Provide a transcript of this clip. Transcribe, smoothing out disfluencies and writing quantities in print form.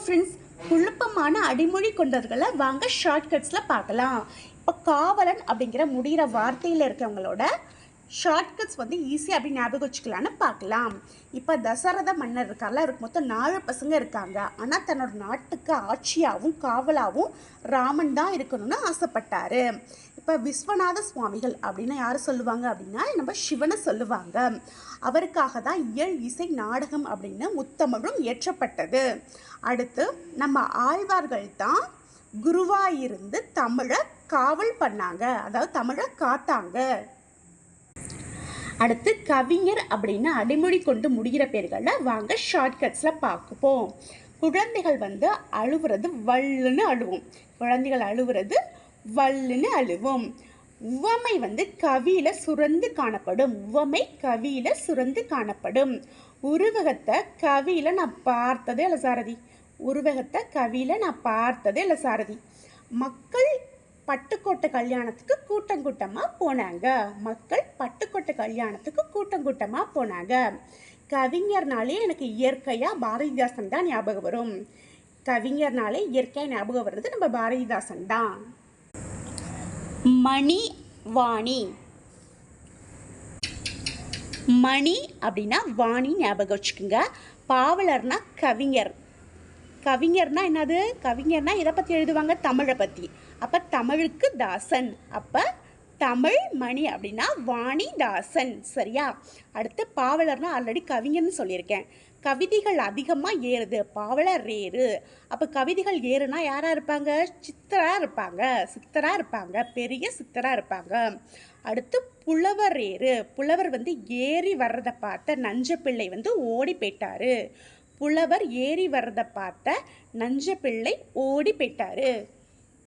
Friends, குழப்பமான அடிமொழி கொண்டவர்களை வாங்க ஷார்ட்கட்ஸில் பார்க்கலாம். இப்போ காவலன் அப்படிங்கிற முடிகிற வார்த்தையில் இருக்கவங்களோட ஷார்ட்கட்ஸ் ஈஸியாக அப்படி ஞாபகம் வச்சுக்கலான்னு பார்க்கலாம். இப்போ தசரத மன்னர் இருக்கார்ல, அவருக்கு மொத்தம் 4 பசங்க இருக்காங்க. ஆனால் தன்னோட நாட்டுக்கு ஆட்சியாகவும் காவலாகவும் ராமன் தான் இருக்கணும்னு ஆசைப்பட்டார். இப்போ விஸ்வநாத சுவாமிகள் அப்படின்னு யார் சொல்லுவாங்க அப்படின்னா நம்ம சிவனை சொல்லுவாங்க. அவருக்காக தான் இயல் இசை நாடகம் அப்படின்னு முத்தமிழும் இயற்றப்பட்டது. அடுத்து நம்ம ஆழ்வார்கள் தான் குருவாயிருந்து தமிழை காவல் பண்ணாங்க, அதாவது தமிழை காத்தாங்க. அடுத்து கவிஞர் அப்படின்னு அடிமொழி கொண்டு முடிகிற பேர்களை வாங்க ஷார்ட்கட்ஸில் பார்ப்போம். குழந்தைகள் அழுவுறது வல்லுன்னு அழுவும். குழந்தைகள் அழுவுறது வல்லுன்னு அழுவும். உவமை கவியில் சுரந்து காணப்படும். உவமை கவியில் சுரந்து காணப்படும். உருவகத்தை கவியில் நான் பார்த்ததே இல்லை சாரதி. உருவகத்தை கவியில் நான் பார்த்ததே இல்லை சாரதி. மக்கள் பட்டுக்கோட்டை கல்யாணத்துக்கு கூட்டம் கூட்டமாக போனாங்க. மக்கள் பட்டுக்கோட்டை கல்யாணத்துக்கு கூட்டம் கூட்டமாக போனாங்க. கவிஞர்னாலே எனக்கு இயற்கையாக பாரதிதாசன் தான் ஞாபகம் வரும். கவிஞர்னாலே இயற்கையாக ஞாபகம் வர்றது நம்ம பாரதிதாசன் தான். மணி வாணி. மணி அப்படின்னா வாணி ஞாபகம் வச்சுக்கோங்க. பாவலர்னா கவிஞர். கவிஞர்னா என்னது? கவிஞர்னா இதை பற்றி எழுதுவாங்க, தமிழை பற்றி. அப்போ தமிழுக்கு தாசன். அப்போ தமிழ் மணி அப்படின்னா வாணிதாசன். சரியா? அடுத்து பாவலர்னா ஆல்ரெடி கவிஞர்னு சொல்லியிருக்கேன். கவிதைகள் அதிகமாக ஏறுது, பாவலர் ஏறு. அப்போ கவிதைகள் ஏறுனா யாராக இருப்பாங்க? சித்தராக இருப்பாங்க. சித்தராக இருப்பாங்க, பெரிய சித்தராக இருப்பாங்க. அடுத்து புலவர் ஏறு. புலவர் ஏறி வர்றதை பார்த்த நஞ்சப்பிள்ளை ஓடி போயிட்டாரு. புலவர் ஏறி வர்றதை பார்த்த நஞ்சப்பிள்ளை ஓடி போயிட்டாரு.